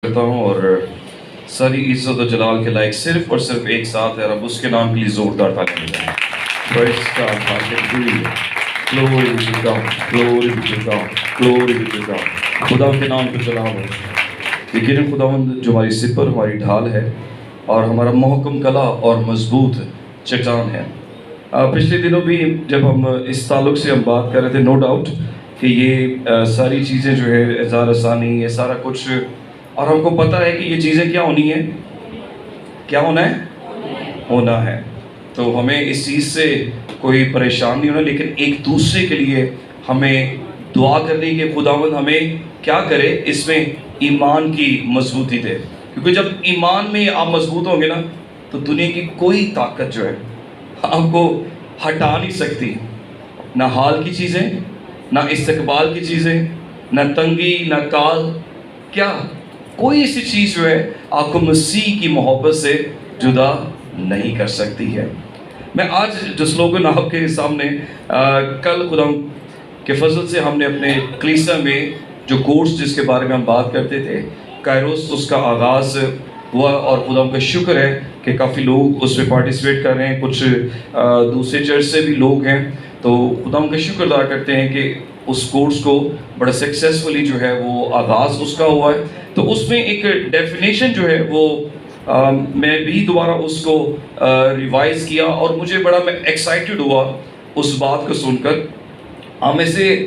کرتا ہوں اور ساری عزت و جلال کے لائق صرف اور صرف ایک ساتھ ہے، رب اس کے نام کے لیے زوردار تالی بجائیں۔ Praise God, hallelujah. Glory be to God, glory be to God, glory be to God. خدا کے نام کو جلال ہو۔ یقیناً خداوند جو ہماری سپر، ہماری ڈھال ہے اور ہمارا محکم کلا اور مضبوط چٹان ہے۔ پچھلے دنوں بھی جب ہم اس تعلق سے ہم بات کر رہے تھے، نو ڈاؤٹ کہ یہ ساری چیزیں جو ہے اظہار ثانی، یہ سارا کچھ، اور ہم کو پتہ ہے کہ یہ چیزیں کیا ہونی ہیں، کیا ہونا ہے، ہونا ہے۔ تو ہمیں اس چیز سے کوئی پریشان نہیں ہونا، لیکن ایک دوسرے کے لیے ہمیں دعا کرنی کہ خداوند ہمیں کیا کرے، اس میں ایمان کی مضبوطی دے، کیونکہ جب ایمان میں آپ مضبوط ہوں گے نا تو دنیا کی کوئی طاقت جو ہے آپ کو ہٹا نہیں سکتی، نہ حال کی چیزیں، نہ استقبال کی چیزیں، نہ تنگی، نہ کال، کیا کوئی ایسی چیز جو ہے آپ کو مسیح کی محبت سے جدا نہیں کر سکتی ہے۔ میں آج جو سلوگن آپ کے سامنے کل خدا کے فضل سے ہم نے اپنے کلیسا میں جو کورس جس کے بارے میں ہم بات کرتے تھے، کائروس، اس کا آغاز ہوا اور خدا کا شکر ہے کہ کافی لوگ اس میں پارٹیسپیٹ کر رہے ہیں، کچھ دوسرے چرچ سے بھی لوگ ہیں، تو خدا کا شکر ادا کرتے ہیں کہ اس کورس کو بڑا سکسیسفلی جو ہے وہ آغاز اس کا ہوا ہے۔ تو اس میں ایک ڈیفینیشن جو ہے وہ میں بھی دوبارہ اس کو ریوائز کیا اور مجھے بڑا میں ایکسائٹڈ ہوا اس بات کو سن کر۔ ہم میں سے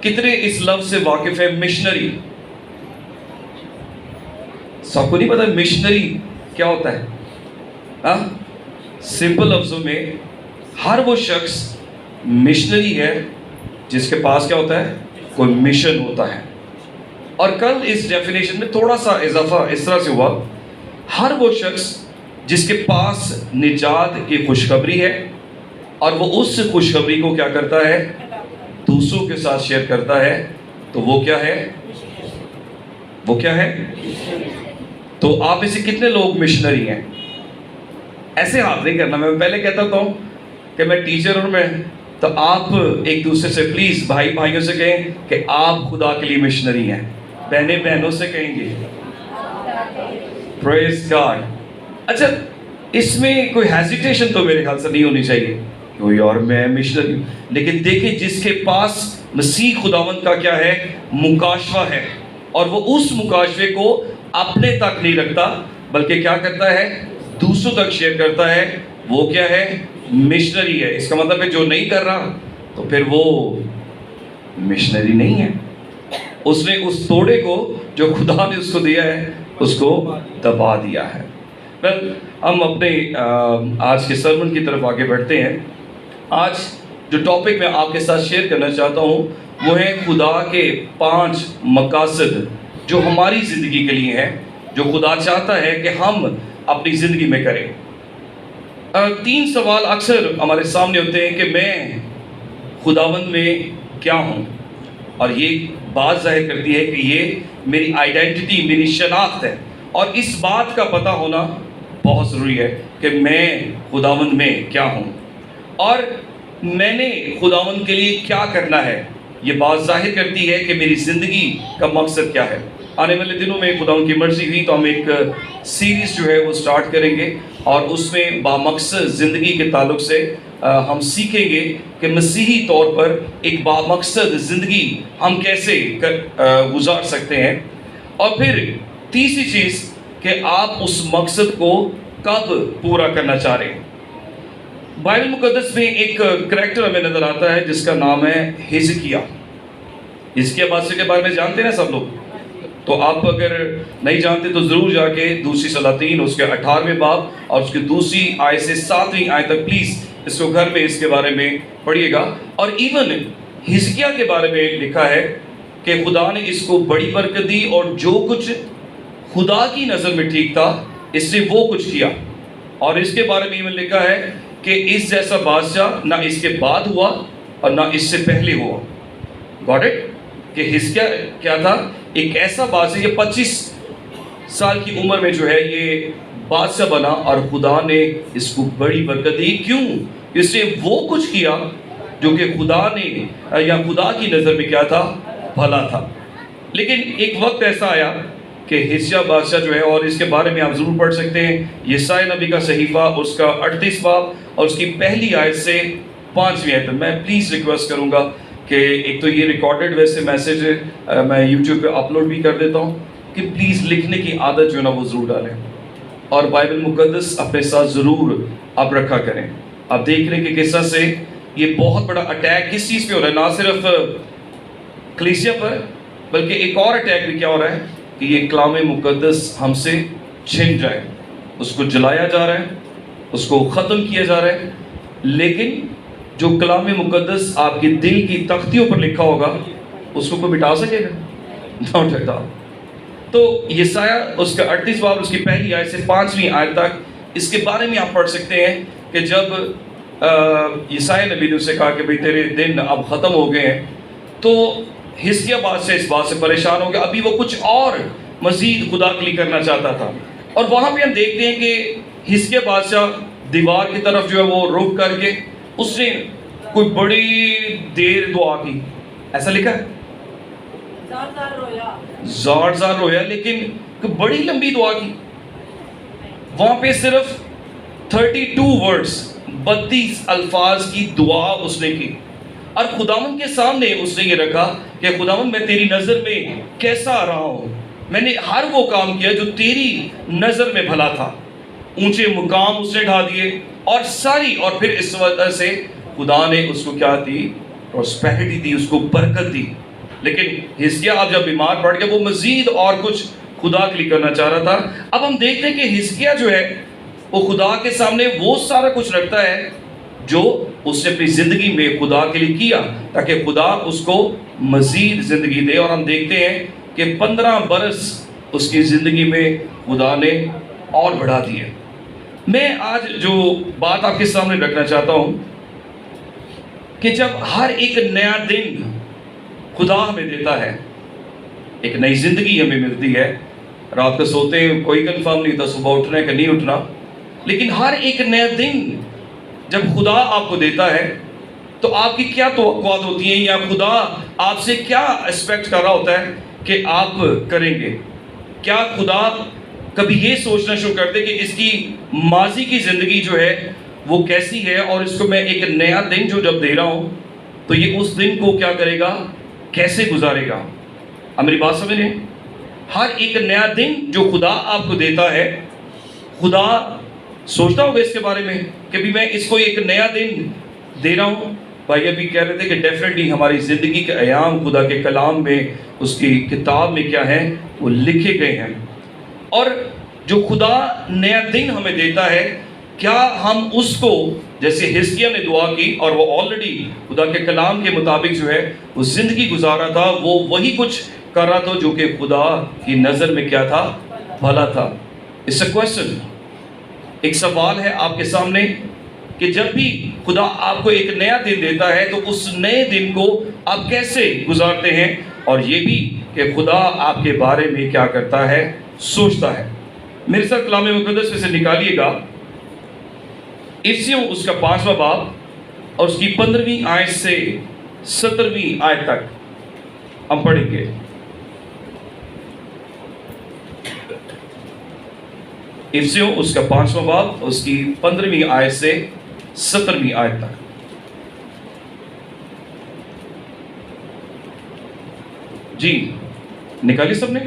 کتنے اس لفظ سے واقف ہے، مشنری؟ سب کو نہیں پتا مشنری کیا ہوتا ہے؟ سمپل لفظوں میں ہر وہ شخص مشنری ہے جس کے پاس کیا ہوتا ہے، کوئی مشن ہوتا ہے۔ اور کل اس ڈیفینیشن میں تھوڑا سا اضافہ اس طرح سے ہوا، ہر وہ شخص جس کے پاس نجات کی خوشخبری ہے اور وہ اس خوشخبری کو کیا کرتا ہے، دوسروں کے ساتھ شیئر کرتا ہے، تو وہ کیا ہے، وہ کیا ہے؟ تو آپ اسے کتنے لوگ مشنری ہیں؟ ایسے ہاتھ نہیں کرنا، میں پہلے کہتا ہوں کہ میں ٹیچر ہوں، میں تو آپ ایک دوسرے سے پلیز بھائی بھائیوں سے کہیں کہ آپ خدا کے لیے مشنری ہیں، بہنیں بہنوں سے کہیں گے پریز گاڈ۔ اچھا، اس میں کوئی ہیزیٹیشن تو میرے خیال سے نہیں ہونی چاہیے کہ یار میں مشنری ہوں، لیکن دیکھیں جس کے پاس مسیح خداوند کا کیا ہے، مکاشفہ ہے، اور وہ اس مکاشفے کو اپنے تک نہیں رکھتا بلکہ کیا کرتا ہے، دوسروں تک شیئر کرتا ہے، وہ کیا ہے، مشنری ہے۔ اس کا مطلب ہے جو نہیں کر رہا تو پھر وہ مشنری نہیں ہے، اس نے اس توڑے کو جو خدا نے اس کو دیا ہے اس کو دبا دیا ہے۔ ہم اپنے آج کے سرمن کی طرف آگے بڑھتے ہیں۔ آج جو ٹاپک میں آپ کے ساتھ شیئر کرنا چاہتا ہوں وہ ہے خدا کے 5 مقاصد جو ہماری زندگی کے لیے ہیں، جو خدا چاہتا ہے کہ ہم اپنی زندگی میں کریں۔ 3 سوال اکثر ہمارے سامنے ہوتے ہیں کہ میں خداوند میں کیا ہوں، اور یہ بات ظاہر کرتی ہے کہ یہ میری آئیڈینٹی، میری شناخت ہے، اور اس بات کا پتہ ہونا بہت ضروری ہے کہ میں خداوند میں کیا ہوں اور میں نے خداوند کے لیے کیا کرنا ہے۔ یہ بات ظاہر کرتی ہے کہ میری زندگی کا مقصد کیا ہے۔ آنے والے دنوں میں خداوند کی مرضی ہوئی تو ہم ایک سیریز جو ہے وہ سٹارٹ کریں گے، اور اس میں بامقصد زندگی کے تعلق سے ہم سیکھیں گے کہ مسیحی طور پر ایک بامقصد زندگی ہم کیسے گزار سکتے ہیں، اور پھر تیسری چیز کہ آپ اس مقصد کو کب پورا کرنا چاہ رہے ہیں۔ بائبل مقدس میں ایک کریکٹر ہمیں نظر آتا ہے جس کا نام ہے حزقیہ۔ حزقیہ بادشاہ کے بارے میں جانتے ہیں سب لوگ؟ تو آپ اگر نہیں جانتے تو ضرور جا کے دوسری سلاطین اس کے 18ویں باب اور اس کی دوسری آیت سے 7ویں آیت تک پلیز اس کو گھر میں اس کے بارے میں پڑھیے گا۔ اور ایون حزقیہ کے بارے میں لکھا ہے کہ خدا نے اس کو بڑی برکت دی، اور جو کچھ خدا کی نظر میں ٹھیک تھا اس نے وہ کچھ کیا، اور اس کے بارے میں ایون لکھا ہے کہ اس جیسا بادشاہ نہ اس کے بعد ہوا اور نہ اس سے پہلے ہوا۔ Got it? کہ حزقیہ کیا تھا، ایک ایسا بادشاہ یہ 25 سال کی عمر میں جو ہے یہ بادشاہ بنا، اور خدا نے اس کو بڑی برکت دی۔ کیوں؟ اس نے وہ کچھ کیا جو کہ خدا نے یا خدا کی نظر میں کیا تھا، بھلا تھا۔ لیکن ایک وقت ایسا آیا کہ حزقیہ بادشاہ جو ہے، اور اس کے بارے میں آپ ضرور پڑھ سکتے ہیں یسایا نبی کا صحیفہ اس کا 38 باب اور اس کی پہلی آیت سے 5ویں آیت. میں پلیز ریکویسٹ کروں گا کہ ایک تو یہ ریکارڈڈ ویسے میسیج میں یوٹیوب پہ اپلوڈ بھی کر دیتا ہوں کہ پلیز لکھنے کی عادت جو ہے نا وہ ضرور ڈالیں، اور بائبل مقدس اپنے ساتھ ضرور آپ رکھا کریں. آپ دیکھ رہے ہیں کہ کس طرح سے یہ بہت بڑا اٹیک کس چیز پہ ہو رہا ہے، نہ صرف کلیسیا پر بلکہ ایک اور اٹیک بھی کیا ہو رہا ہے کہ یہ کلام مقدس ہم سے چھن جائے، اس کو جلایا جا رہا ہے، اس کو ختم کیا جا رہا ہے. لیکن جو کلام مقدس آپ کے دل کی تختیوں پر لکھا ہوگا اس کو کوئی مٹا سکے گا؟ Not at all. تو یسایا اس کا 38 باب اس کی پہلی آیت سے 5ویں آیت تک اس کے بارے میں آپ پڑھ سکتے ہیں کہ جب یسایا نبی نے اسے کہا کہ بھئی تیرے دن اب ختم ہو گئے ہیں، تو حزقیہ بادشاہ اس بات سے پریشان ہو گیا. ابھی وہ کچھ اور مزید خدا کے لیے کرنا چاہتا تھا، اور وہاں پہ ہم دیکھتے ہیں کہ حزقیہ بادشاہ دیوار کی طرف جو ہے وہ رخ کر کے اس نے کوئی بڑی دیر دعا کی. ایسا لکھا ہے زار زار رویا، لیکن بڑی لمبی دعا کی. وہاں پہ صرف 32 ورڈز 32 الفاظ کی دعا اس نے کی، اور خداوند کے سامنے اس نے یہ رکھا کہ خداوند میں تیری نظر میں کیسا آ رہا ہوں، میں نے ہر وہ کام کیا جو تیری نظر میں بھلا تھا. اونچے مقام اس نے ڈھا دیے اور ساری، اور پھر اس وجہ سے خدا نے اس کو کیا دی؟ پراسپیرٹی دی، اس کو برکت دی. لیکن حزقیہ اب جب بیمار پڑ گیا وہ مزید اور کچھ خدا کے لیے کرنا چاہ رہا تھا. اب ہم دیکھتے ہیں کہ حزقیہ جو ہے وہ خدا کے سامنے وہ سارا کچھ رکھتا ہے جو اس نے اپنی زندگی میں خدا کے لیے کیا تاکہ خدا اس کو مزید زندگی دے. اور ہم دیکھتے ہیں کہ 15 برس اس کی زندگی میں خدا نے اور بڑھا دی ہے. میں آج جو بات آپ کے سامنے رکھنا چاہتا ہوں کہ جب ہر ایک نیا دن خدا ہمیں دیتا ہے، ایک نئی زندگی ہمیں ملتی ہے، رات کو سوتے ہیں کوئی کنفرم نہیں ہوتا صبح اٹھنا ہے کہ نہیں اٹھنا، لیکن ہر ایک نیا دن جب خدا آپ کو دیتا ہے تو آپ کی کیا توقعات ہوتی ہیں، یا خدا آپ سے کیا ایکسپیکٹ کر رہا ہوتا ہے کہ آپ کریں گے؟ کیا خدا کبھی یہ سوچنا شروع کرتے کہ اس کی ماضی کی زندگی جو ہے وہ کیسی ہے، اور اس کو میں ایک نیا دن جو جب دے رہا ہوں تو یہ اس دن کو کیا کرے گا، کیسے گزارے گا؟ اب میری بات سمجھ رہے ہیں؟ ہر ایک نیا دن جو خدا آپ کو دیتا ہے، خدا سوچتا ہوگا اس کے بارے میں کہ بھی میں اس کو ایک نیا دن دے رہا ہوں. بھائی ابھی کہہ رہے تھے کہ ڈیفینیٹلی ہماری زندگی کے ایام خدا کے کلام میں، اس کی کتاب میں کیا ہے وہ لکھے گئے ہیں. اور جو خدا نیا دن ہمیں دیتا ہے، کیا ہم اس کو جیسے حزقیہ نے دعا کی اور وہ آلریڈی خدا کے کلام کے مطابق جو ہے وہ زندگی گزارا تھا، وہ وہی کچھ کر رہا تھا جو کہ خدا کی نظر میں کیا تھا، بھلا تھا. اس اے کویسچن، ایک سوال ہے آپ کے سامنے کہ جب بھی خدا آپ کو ایک نیا دن دیتا ہے تو اس نئے دن کو آپ کیسے گزارتے ہیں، اور یہ بھی کہ خدا آپ کے بارے میں کیا کرتا ہے، سوچتا ہے. میرے ساتھ کلام مقدس میں سے نکالیے گا افسیوں اس کا 5واں باب اور اس کی 15ویں آیت سے 17ویں آیت تک ہم پڑھیں گے. افسیوں اس کا 5واں باب اس کی 15ویں آیت سے 17ویں آیت تک. جی نکالی سب نے؟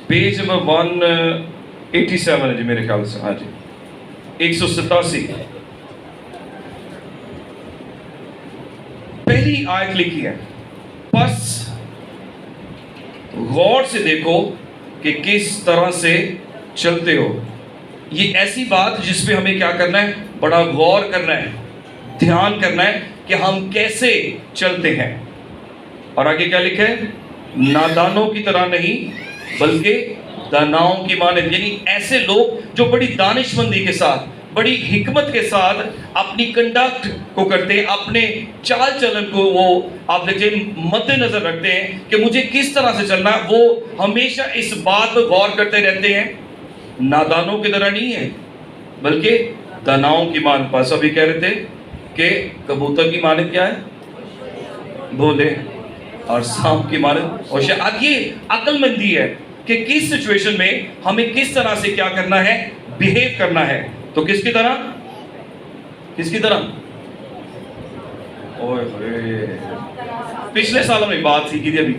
پیج نمبر 187 ہے جی میرے خیال سے. ہاں جی 187 پہلی آیت لکھی ہے، پس غور سے دیکھو کہ کس طرح سے چلتے ہو. یہ ایسی بات جس پہ ہمیں کیا کرنا ہے، بڑا غور کرنا ہے، دھیان کرنا ہے کہ ہم کیسے چلتے ہیں. اور آگے کیا لکھا ہے؟ نادانوں کی طرح نہیں بلکہ داناؤں کی مانند، یعنی ایسے لوگ جو بڑی دانش مندی کے ساتھ، بڑی حکمت کے ساتھ اپنی کنڈکٹ کو کرتے ہیں، اپنے چال چلن کو وہ آپ دیکھیں مد نظر رکھتے ہیں کہ مجھے کس طرح سے چلنا ہے. وہ ہمیشہ اس بات پر غور کرتے رہتے ہیں. نادانوں کی طرح نہیں ہے بلکہ داناؤں کی مانند. پاسا بھی کہہ رہے تھے کہ کبوتر کی مانند کیا ہے، بولے، اور سانپ کی مانند ہوشیار. یہ عقل مندی ہے. کہ کس سچویشن میں ہمیں کس طرح سے کیا کرنا ہے، بیہیو کرنا ہے. تو کس کی طرح؟ کس کی طرح؟ اوئے ہوئے، پچھلے سال ہم نے بات سیکھی تھی ابھی،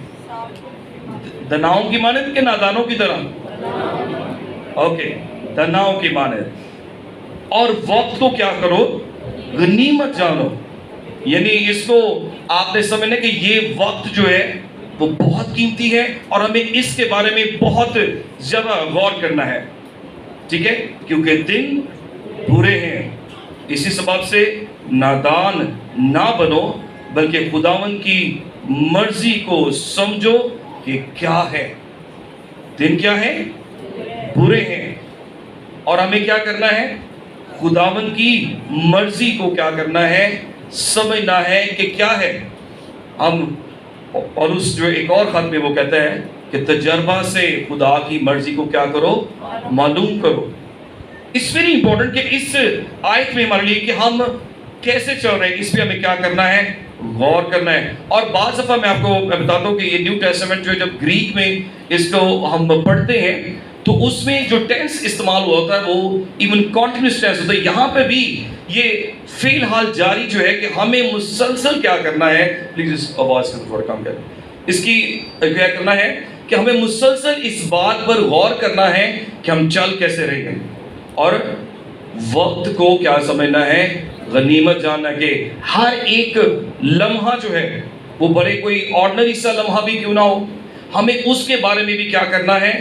دناؤں کی مانند کہ نادانوں کی طرح؟ اوکے، دناؤں کی مانند. اور وقت کو کیا کرو، غنیمت جانو. یعنی اس کو آپ نے سمجھنا کہ یہ وقت جو ہے وہ بہت قیمتی ہے اور ہمیں اس کے بارے میں بہت زیادہ غور کرنا ہے. ٹھیک ہے، کیونکہ دن برے ہیں. اسی سبب سے نادان نہ بنو، بلکہ خداوند کی مرضی کو سمجھو کہ کیا ہے. دن کیا ہے؟ برے ہیں. اور ہمیں کیا کرنا ہے؟ خداوند کی مرضی کو کیا کرنا ہے، سمجھنا ہے کہ کیا ہے. ہم پولس جو ایک اور خط میں وہ کہتا ہے کہ تجربہ سے خدا کی مرضی کو کیا کرو، معلوم کرو. It's very important کہ اس آیت میں ہمارے لیے کہ ہم کیسے چل رہے ہیں، اس پہ ہمیں کیا کرنا ہے، غور کرنا ہے. اور بعض دفعہ میں آپ کو بتاتا ہوں کہ یہ نیو ٹیسٹمنٹ جو ہے، جب گریک میں اس کو ہم پڑھتے ہیں تو اس میں جو ٹینس استعمال ہوا ہوتا ہے وہ ایون کنٹینیوس ٹینس ہوتا ہے. یہاں پہ بھی یہ فی الحال جاری جو ہے کہ ہمیں مسلسل کیا کرنا ہے. پلیز اس آواز کو تھوڑا کم کریں. اس کی کیا کرنا ہے کہ ہمیں مسلسل اس بات پر غور کرنا ہے کہ ہم چل کیسے رہے ہیں، اور وقت کو کیا سمجھنا ہے، غنیمت جاننا کہ ہر ایک لمحہ جو ہے وہ بڑے کوئی آرڈنری سا لمحہ بھی کیوں نہ ہو، ہمیں اس کے بارے میں بھی کیا کرنا ہے،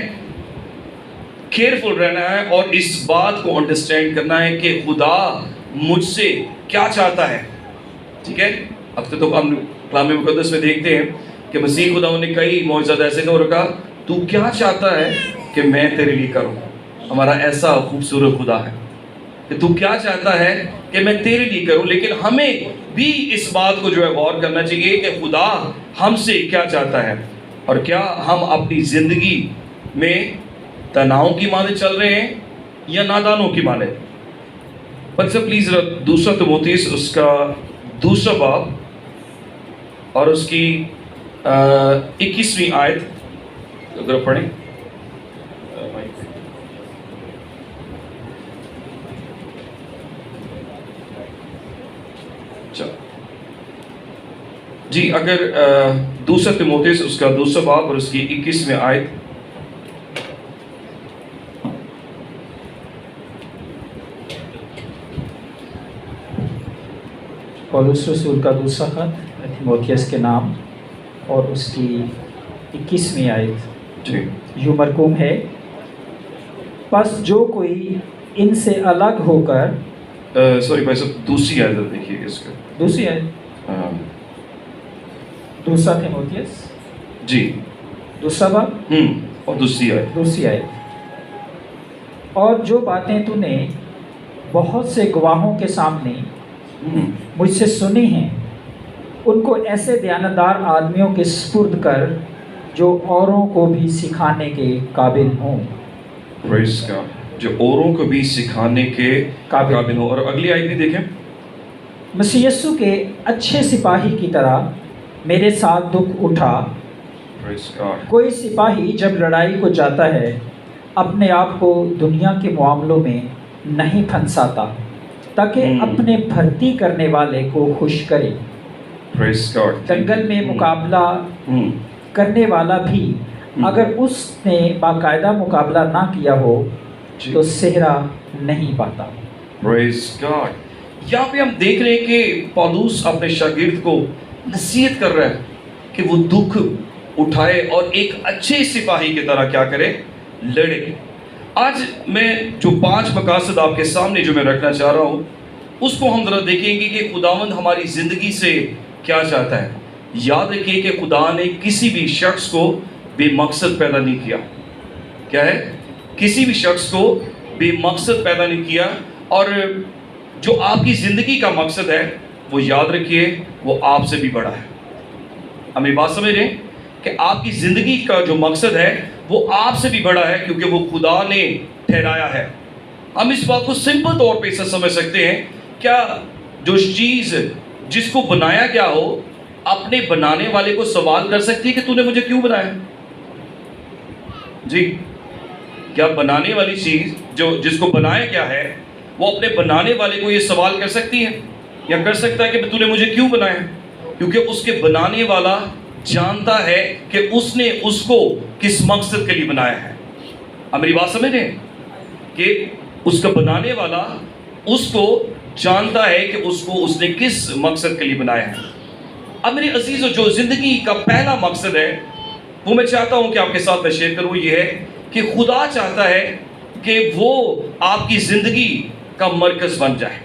کیئرفل رہنا ہے. اور اس بات کو انڈرسٹینڈ کرنا ہے کہ خدا مجھ سے کیا چاہتا ہے. ٹھیک ہے، اب تو ہم کلام مقدس میں دیکھتے ہیں کہ مسیح خدا نے کئی معجزات ایسے کہا اور کہا تو کیا چاہتا ہے کہ میں تیرے لیے کروں. ہمارا ایسا خوبصورت خدا ہے کہ تو کیا چاہتا ہے کہ میں تیرے لیے کروں. لیکن ہمیں بھی اس بات کو جو ہے غور کرنا چاہیے کہ خدا ہم سے کیا چاہتا ہے، اور کیا ہم اپنی زندگی میں تناؤں کی مانند چل رہے ہیں یا نادانوں کی مانند. بچہ پلیز دوسرا تموتھیوس اس کا دوسرا باب اور اس کی 21ویں آیت اگر پڑھیں. جی اگر دوسرا تموتھیوس اس کا دوسرا باب اور اس کی 21ویں آیت. پولس رسول کا دوسرا خط تیموتھیوس کے نام اور اس کی 21ویں آیت جی یوں مرقوم ہے، پس جو کوئی ان سے الگ ہو کر سوری بھائی صاحب دوسری آیت دیکھیے اس کا. دوسری آیت دوسرا تیموتھیوس جی دوسرا باب اور دوسری آیت. اور جو باتیں تو نے بہت سے گواہوں کے سامنے مجھ سے سنی ہیں، ان کو ایسے دیانتدار آدمیوں کے سپرد کر جو اوروں کو بھی سکھانے کے قابل ہوں. پریز گاڈ، جو اوروں کو بھی سکھانے کے قابل ہوں. اور اگلی آیت بھی دیکھیں. مسیح یسوع کے اچھے سپاہی کی طرح میرے ساتھ دکھ اٹھا. پریز گاڈ. کوئی سپاہی جب لڑائی کو جاتا ہے اپنے آپ کو دنیا کے معاملوں میں نہیں پھنساتا تاکہ اپنے بھرتی کرنے والے کو خوش کرے. پریز گاڈ. دنگل میں مقابلہ کرنے والا بھی اگر اس نے باقاعدہ مقابلہ نہ کیا ہو تو صحرا نہیں پاتا. پریز گاڈ. یہاں پہ ہم دیکھ رہے ہیں کہ پولس اپنے شاگرد کو نصیحت کر رہا ہے کہ وہ دکھ اٹھائے اور ایک اچھے سپاہی کی طرح کیا کرے، لڑے. آج میں جو 5 مقاصد آپ کے سامنے جو میں رکھنا چاہ رہا ہوں اس کو ہم ذرا دیکھیں گے کہ خداوند ہماری زندگی سے کیا چاہتا ہے. یاد رکھیے کہ خدا نے کسی بھی شخص کو بے مقصد پیدا نہیں کیا. کیا ہے؟ کسی بھی شخص کو بے مقصد پیدا نہیں کیا. اور جو آپ کی زندگی کا مقصد ہے وہ یاد رکھیے وہ آپ سے بھی بڑا ہے. ہم یہ بات سمجھ رہے ہیں کہ آپ کی زندگی کا جو مقصد ہے وہ آپ سے بھی بڑا ہے کیونکہ وہ خدا نے ٹھہرایا ہے. ہم اس بات کو سمپل طور پہ اسے سمجھ سکتے ہیں. کیا جو چیز جس کو بنایا گیا ہو اپنے بنانے والے کو سوال کر سکتی ہے کہ تو نے مجھے کیوں بنایا؟ جی کیا بنانے والی چیز جس کو بنایا کیا ہے وہ اپنے بنانے والے کو یہ سوال کر سکتی ہے یا کر سکتا ہے کہ تو نے مجھے کیوں بنایا؟ کیونکہ اس کے بنانے والا جانتا ہے کہ اس نے اس کو کس مقصد کے لیے بنایا ہے. اب میری بات سمجھیں کہ اس کا بنانے والا اس کو جانتا ہے کہ اس نے کس مقصد کے لیے بنایا ہے. اب میرے عزیزو جو زندگی کا پہلا مقصد ہے وہ میں چاہتا ہوں کہ آپ کے ساتھ میں شیئر کروں، یہ ہے کہ خدا چاہتا ہے کہ وہ آپ کی زندگی کا مرکز بن جائے.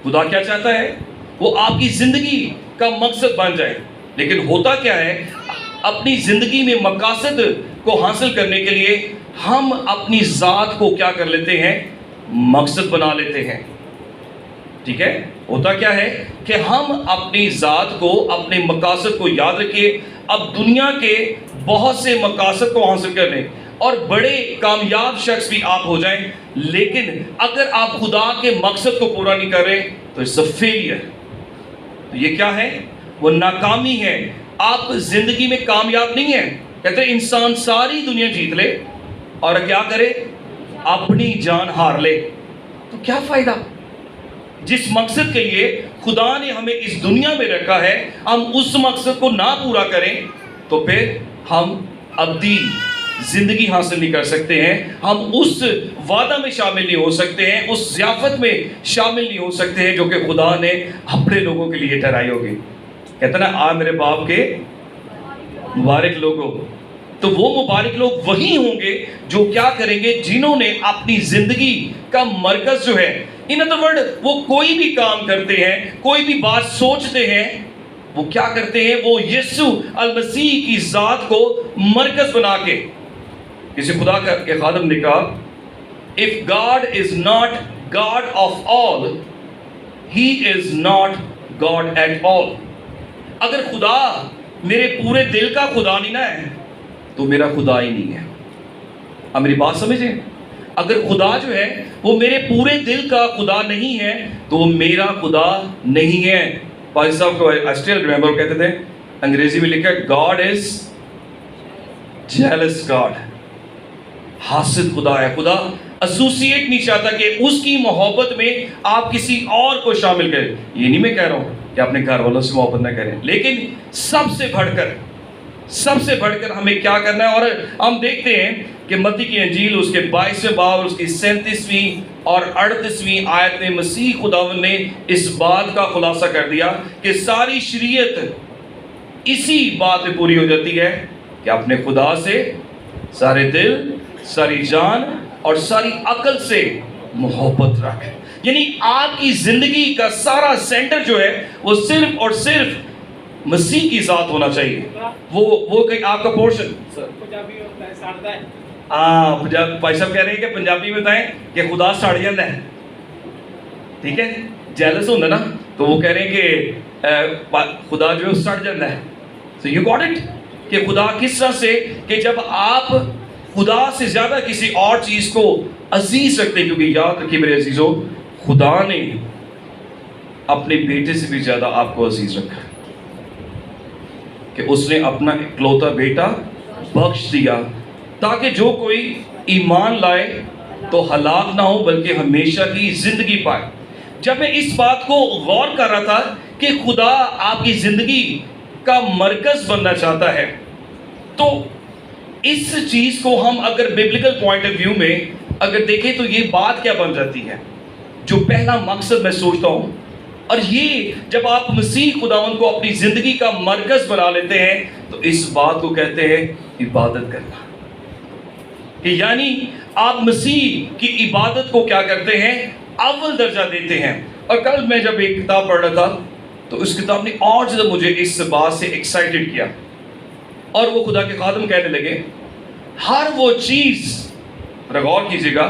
خدا کیا چاہتا ہے؟ وہ آپ کی زندگی کا مقصد بن جائے. لیکن ہوتا کیا ہے، اپنی زندگی میں مقاصد کو حاصل کرنے کے لیے ہم اپنی ذات کو کیا کر لیتے ہیں؟ مقصد بنا لیتے ہیں. ٹھیک ہے؟ ہوتا کیا ہے کہ ہم اپنی ذات کو، اپنے مقاصد کو یاد رکھیے. اب دنیا کے بہت سے مقاصد کو حاصل کر لیں اور بڑے کامیاب شخص بھی آپ ہو جائیں، لیکن اگر آپ خدا کے مقصد کو پورا نہیں کر رہے تو it's a failure. تو یہ کیا ہے؟ وہ ناکامی ہے. آپ زندگی میں کامیاب نہیں ہیں. کہتے ہیں انسان ساری دنیا جیت لے اور کیا کرے؟ اپنی جان ہار لے. تو کیا فائدہ؟ جس مقصد کے لیے خدا نے ہمیں اس دنیا میں رکھا ہے، ہم اس مقصد کو نہ پورا کریں تو پھر ہم ابدی زندگی حاصل نہیں کر سکتے ہیں. ہم اس وعدہ میں شامل نہیں ہو سکتے ہیں، اس ضیافت میں شامل نہیں ہو سکتے ہیں جو کہ خدا نے اپنے لوگوں کے لیے ٹھہرائی ہوگی. کہتا نا آ میرے باپ کے مبارک لوگوں. تو وہ مبارک لوگ وہی ہوں گے جو کیا کریں گے؟ جنہوں نے اپنی زندگی کا مرکز جو ہے، ان ادر ورڈ وہ کوئی بھی کام کرتے ہیں، کوئی بھی بات سوچتے ہیں، وہ کیا کرتے ہیں؟ وہ یسوع المسیح کی ذات کو مرکز بنا کے. کسی خدا کے خادم نے کہا if God is not God of all, he is not God at all. اگر خدا میرے پورے دل کا خدا نہیں نہ ہے تو میرا خدا ہی نہیں ہے. اب میری بات سمجھیں، اگر خدا جو ہے وہ میرے پورے دل کا خدا نہیں ہے تو وہ میرا خدا نہیں ہے. پادری صاحب کو I still remember کہتے تھے، انگریزی میں لکھا ہے God is jealous God. حاسد خدا ہے. خدا ایسوسیٹ نہیں چاہتا کہ اس کی محبت میں آپ کسی اور کو شامل کریں. یہ نہیں میں کہہ رہا ہوں کہ اپنے گھر والوں سے محبت نہ کریں، لیکن سب سے بڑھ کر ہمیں کیا کرنا ہے. اور ہم دیکھتے ہیں کہ متی کی انجیل اس کے 22ویں باب اور اس کی 37ویں اور 38ویں آیت میں مسیح خداوند نے اس بات کا خلاصہ کر دیا کہ ساری شریعت اسی بات میں پوری ہو جاتی ہے کہ اپنے خدا سے سارے دل، ساری جان اور ساری عقل سے محبت رکھ. یعنی آپ کی زندگی کا سارا سینٹر جو ہے وہ صرف اور صرف مسیح کی ذات ہونا چاہیے. وہ کہ آپ کا پورشن بھائی صاحب کہہ رہے ہیں کہ پنجابی میں بتائیں کہ خدا سڑ جاتا ہے. ٹھیک ہے، جیلس ہوتا نا تو وہ کہہ رہے ہیں کہ خدا جو ہے سڑ جاتا ہے. So you got it کہ خدا کس طرح سے کہ جب آپ خدا سے زیادہ کسی اور چیز کو عزیز رکھتے ہیں. کیونکہ یاد رکھیے میرے عزیزو، خدا نے اپنے بیٹے سے بھی زیادہ آپ کو عزیز رکھا کہ اس نے اپنا اکلوتا بیٹا بخش دیا تاکہ جو کوئی ایمان لائے تو ہلاک نہ ہو بلکہ ہمیشہ کی زندگی پائے. جب میں اس بات کو غور کر رہا تھا کہ خدا آپ کی زندگی کا مرکز بننا چاہتا ہے، تو اس چیز کو ہم اگر بیبلیکل پوائنٹ آف ویو میں اگر دیکھیں تو یہ بات کیا بن جاتی ہے؟ جو پہلا مقصد میں سوچتا ہوں، اور یہ جب آپ مسیح خداوند کو اپنی زندگی کا مرکز بنا لیتے ہیں تو اس بات کو کہتے ہیں عبادت کرنا. کہ یعنی آپ مسیح کی عبادت کو کیا کرتے ہیں؟ اول درجہ دیتے ہیں. اور کل میں جب ایک کتاب پڑھ رہا تھا تو اس کتاب نے اور زیادہ مجھے اس بات سے ایکسائٹڈ کیا، اور وہ خدا کے خادم کہنے لگے ہر وہ چیز، غور کیجیے گا،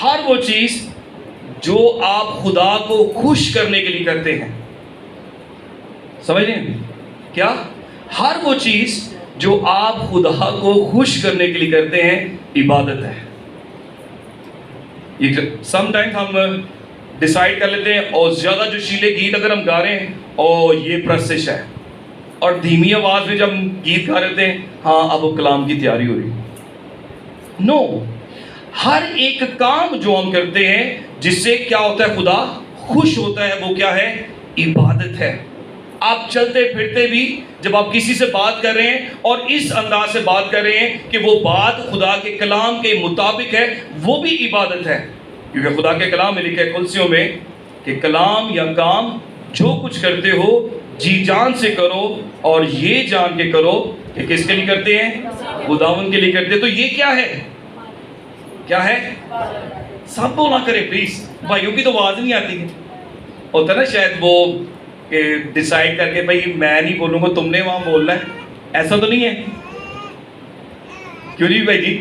ہر وہ چیز جو آپ خدا کو خوش کرنے کے لیے کرتے ہیں. سمجھ رہے ہیں کیا؟ ہر وہ چیز جو آپ خدا کو خوش کرنے کے لیے کرتے ہیں عبادت ہے. سم ٹائمز ہم ڈیسائیڈ کر لیتے ہیں اور زیادہ جو شیلے گیت اگر ہم گا رہے ہیں اور یہ پرستش ہے، اور دھیمی آواز میں جب ہم گیت گا رہے ہیں ہاں اب وہ کلام کی تیاری ہو رہی ہے. نو، ہر ایک کام جو ہم کرتے ہیں جس سے کیا ہوتا ہے خدا خوش ہوتا ہے وہ کیا ہے؟ عبادت ہے. آپ چلتے پھرتے بھی جب آپ کسی سے بات کر رہے ہیں اور اس انداز سے بات کر رہے ہیں کہ وہ بات خدا کے کلام کے مطابق ہے، وہ بھی عبادت ہے. کیونکہ خدا کے کلام میں لکھا ہے قدسیوں میں کہ کلام یا کام جو کچھ کرتے ہو جی جان سے کرو اور یہ جان کے کرو کہ کس کے لیے کرتے ہیں؟ خداوند کے لیے کرتے ہیں. تو یہ کیا ہے؟ کیا ہے؟ سب بولا کرے پلیز، بھائیوں کی تو آواز نہیں آتی ہے. ہوتا نا شاید وہ کہ ڈیسائیڈ کر کے بھائی میں نہیں بولوں گا، تم نے وہاں بولنا ہے. ایسا تو نہیں ہے؟ کیوں نہیں بھائی جی؟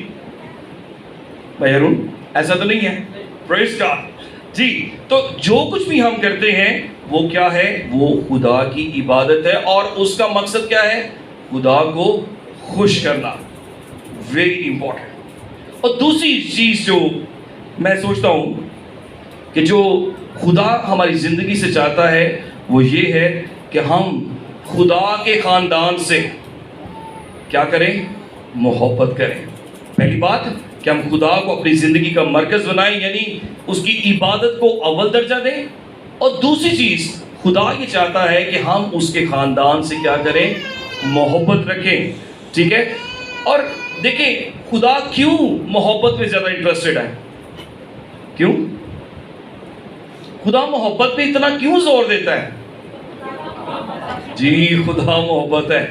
بھائی ارون ایسا تو نہیں ہے؟ پریز گاڈ. جی تو جو کچھ بھی ہم کرتے ہیں وہ کیا ہے؟ وہ خدا کی عبادت ہے، اور اس کا مقصد کیا ہے؟ خدا کو خوش کرنا. Very important. اور دوسری چیز جو میں سوچتا ہوں کہ جو خدا ہماری زندگی سے چاہتا ہے وہ یہ ہے کہ ہم خدا کے خاندان سے کیا کریں؟ محبت کریں. پہلی بات کہ ہم خدا کو اپنی زندگی کا مرکز بنائیں، یعنی اس کی عبادت کو اول درجہ دیں. اور دوسری چیز خدا یہ چاہتا ہے کہ ہم اس کے خاندان سے کیا کریں؟ محبت رکھیں. ٹھیک ہے؟ اور دیکھیں خدا کیوں محبت میں زیادہ انٹرسٹڈ ہے؟ کیوں خدا محبت پہ اتنا کیوں زور دیتا ہے؟ جی خدا محبت ہے.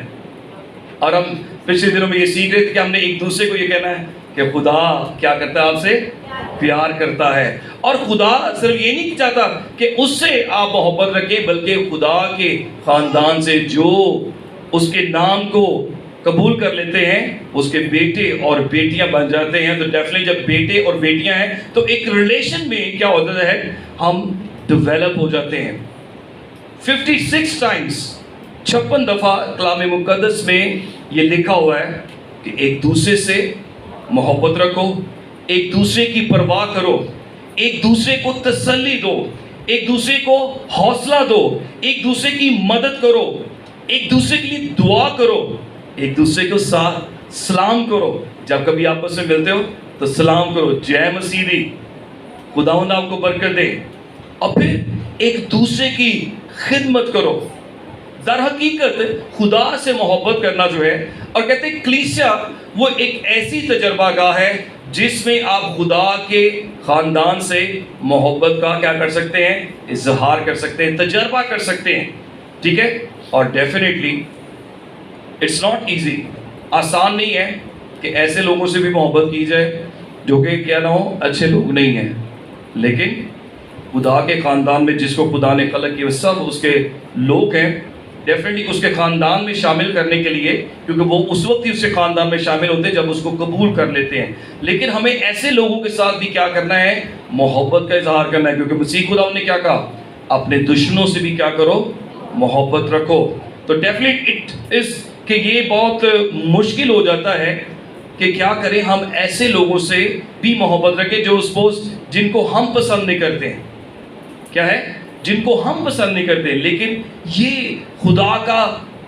اور ہم پچھلے دنوں میں یہ سیکھ رہے تھے کہ ہم نے ایک دوسرے کو یہ کہنا ہے کہ خدا کیا کرتا ہے؟ آپ سے پیار کرتا ہے. اور خدا صرف یہ نہیں چاہتا کہ اس سے آپ محبت رکھیں، بلکہ خدا کے خاندان سے جو اس کے نام کو قبول کر لیتے ہیں اس کے بیٹے اور بیٹیاں بن جاتے ہیں. تو ڈیفینیٹلی جب بیٹے اور بیٹیاں ہیں تو ایک ریلیشن میں کیا ہوتا ہے؟ ہم ڈیولپ ہو جاتے ہیں. 56 ٹائمز 56 دفعہ کلام مقدس میں یہ لکھا ہوا ہے کہ ایک دوسرے سے محبت رکھو، ایک دوسرے کی پرواہ کرو، ایک دوسرے کو تسلی دو، ایک دوسرے کو حوصلہ دو، ایک دوسرے کی مدد کرو، ایک دوسرے کے لیے دعا کرو، ایک دوسرے کو سلام کرو. جب کبھی آپس میں ملتے ہو تو سلام کرو، جے مسیح دی، خداوند آپ کو برکت دے. اور پھر ایک دوسرے کی خدمت کرو. در حقیقت خدا سے محبت کرنا جو ہے، اور کہتے ہیں کلیسیا وہ ایک ایسی تجربہ گاہ ہے جس میں آپ خدا کے خاندان سے محبت کا کیا کر سکتے ہیں؟ اظہار کر سکتے ہیں، تجربہ کر سکتے ہیں. ٹھیک ہے؟ اور ڈیفینیٹلی اٹس ناٹ ایزی، آسان نہیں ہے کہ ایسے لوگوں سے بھی محبت کی جائے جو کہ کیا نہ ہو اچھے لوگ نہیں ہیں. لیکن خدا کے خاندان میں جس کو خدا نے خلق کیا سب اس کے لوگ ہیں. ڈیفینیٹلی اس کے خاندان میں شامل کرنے کے لیے، کیونکہ وہ اس وقت ہی اس کے خاندان میں شامل ہوتے ہیں جب اس کو قبول کر لیتے ہیں. لیکن ہمیں ایسے لوگوں کے ساتھ بھی کیا کرنا ہے؟ محبت کا اظہار کرنا ہے. کیونکہ مسیح خدا نے کیا کہا؟ اپنے دشمنوں سے بھی کیا کرو؟ محبت رکھو. تو ڈیفینیٹلی اٹ از کہ یہ بہت مشکل ہو جاتا ہے کہ کیا کریں ہم ایسے لوگوں سے بھی محبت رکھیں جو سپوز جن کو ہم پسند نہیں کرتے ہیں. کیا ہے؟ جن کو ہم پسند نہیں کرتے. لیکن یہ خدا کا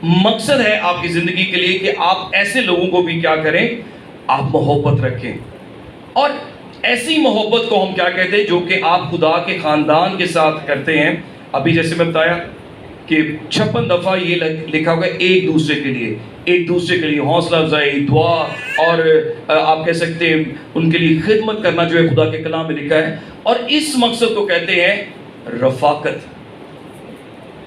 مقصد ہے آپ کی زندگی کے لیے کہ آپ ایسے لوگوں کو بھی کیا کریں؟ آپ محبت رکھیں. اور ایسی محبت کو ہم کیا کہتے ہیں؟ جو کہ آپ خدا کے خاندان کے ساتھ کرتے ہیں. ابھی جیسے میں بتایا کہ 56 دفعہ یہ لکھا ہوگا ایک دوسرے کے لیے، ایک دوسرے کے لیے حوصلہ افزائی، دعا، اور آپ کہہ سکتے ہیں ان کے لیے خدمت کرنا جو ہے خدا کے کلام میں لکھا ہے. اور اس مقصد کو کہتے ہیں رفاقت.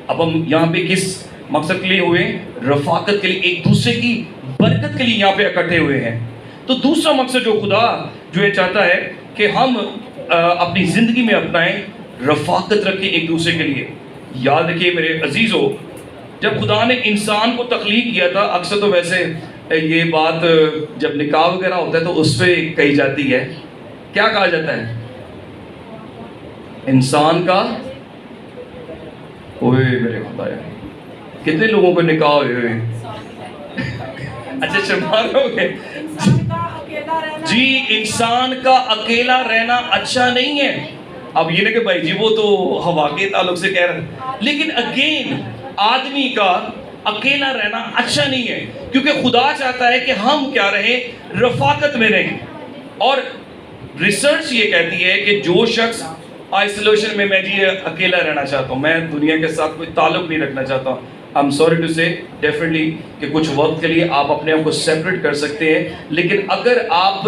اب ہم یہاں پہ کس مقصد کے لیے ہوئے؟ رفاقت کے لیے، ایک دوسرے کی برکت کے لیے یہاں پہ اکٹھے ہوئے ہیں. تو دوسرا مقصد جو خدا جو ہے چاہتا ہے کہ ہم اپنی زندگی میں اپنائیں، رفاقت رکھیں ایک دوسرے کے لیے. یاد رکھیے میرے عزیزو، جب خدا نے انسان کو تخلیق کیا تھا، اکثر تو ویسے یہ بات جب نکاح وغیرہ ہوتا ہے تو اس پہ کہی جاتی ہے. کیا کہا جاتا ہے؟ انسان کا اوے میرے خدایا، کتنے لوگوں کو نکاح ہوئے ہوئے ہیں؟ اچھا شمار ہو گئے. جی انسان کا اکیلا رہنا اچھا نہیں ہے. اب یہ نہیں کہ بھائی جی وہ تو ہوا کے تعلق سے کہہ رہے ہیں، لیکن اگین آدمی کا اکیلا رہنا اچھا نہیں ہے. کیونکہ خدا چاہتا ہے کہ ہم کیا رہیں؟ رفاقت میں رہیں. اور ریسرچ یہ کہتی ہے کہ جو شخص آئسولیشن میں جی اکیلا رہنا چاہتا ہوں, میں دنیا کے ساتھ کوئی تعلق نہیں رکھنا چاہتا ہوں, I'm sorry to say definitely کہ کچھ وقت کے لیے آپ اپنے آپ کو سیپریٹ کر سکتے ہیں, لیکن اگر آپ